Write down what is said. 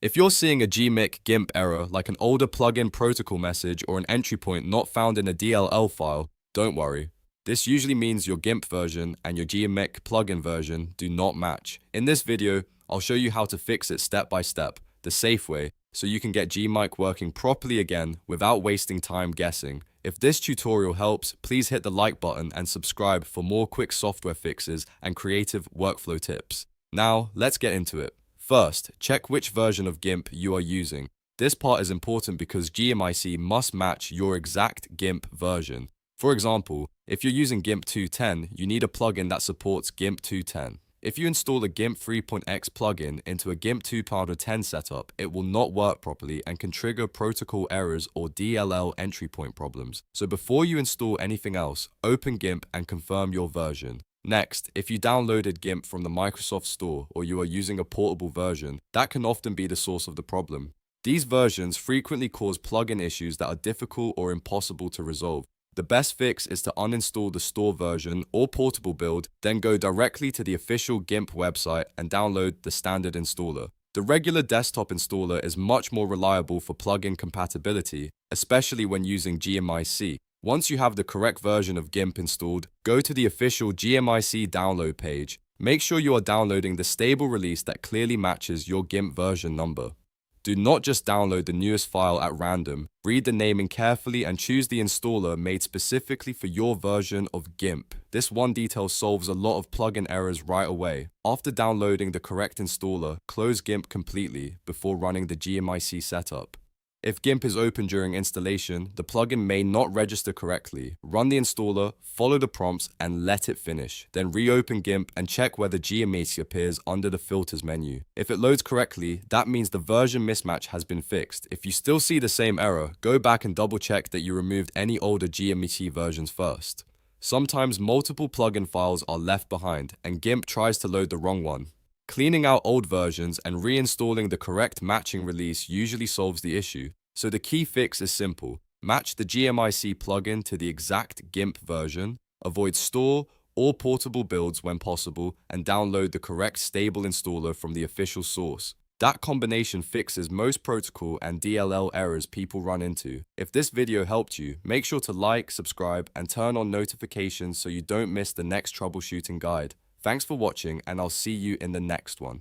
If you're seeing a Gmic GIMP error like an older plugin protocol message or an entry point not found in a DLL file, don't worry. This usually means your GIMP version and your Gmic plugin version do not match. In this video, I'll show you how to fix it step by step, the safe way, so you can get Gmic working properly again without wasting time guessing. If this tutorial helps, please hit the like button and subscribe for more quick software fixes and creative workflow tips. Now, let's get into it. First, check which version of GIMP you are using. This part is important because Gmic must match your exact GIMP version. For example, if you're using GIMP 2.10, you need a plugin that supports GIMP 2.10. If you install a GIMP 3.x plugin into a GIMP 2.10 setup, it will not work properly and can trigger protocol errors or DLL entry point problems. So before you install anything else, open GIMP and confirm your version. Next, if you downloaded GIMP from the Microsoft Store or you are using a portable version, that can often be the source of the problem. These versions frequently cause plugin issues that are difficult or impossible to resolve. The best fix is to uninstall the store version or portable build, then go directly to the official GIMP website and download the standard installer. The regular desktop installer is much more reliable for plugin compatibility, especially when using Gmic. Once you have the correct version of GIMP installed, go to the official Gmic download page. Make sure you are downloading the stable release that clearly matches your GIMP version number. Do not just download the newest file at random. Read the naming carefully and choose the installer made specifically for your version of GIMP. This one detail solves a lot of plugin errors right away. After downloading the correct installer, close GIMP completely before running the Gmic setup. If GIMP is open during installation, the plugin may not register correctly. Run the installer, follow the prompts, and let it finish. Then reopen GIMP and check whether Gmic appears under the filters menu. If it loads correctly, that means the version mismatch has been fixed. If you still see the same error, go back and double check that you removed any older Gmic versions first. Sometimes multiple plugin files are left behind, and GIMP tries to load the wrong one. Cleaning out old versions and reinstalling the correct matching release usually solves the issue. So the key fix is simple. Match the Gmic plugin to the exact GIMP version, avoid store or portable builds when possible, and download the correct stable installer from the official source. That combination fixes most protocol and DLL errors people run into. If this video helped you, make sure to like, subscribe, and turn on notifications so you don't miss the next troubleshooting guide. Thanks for watching, and I'll see you in the next one.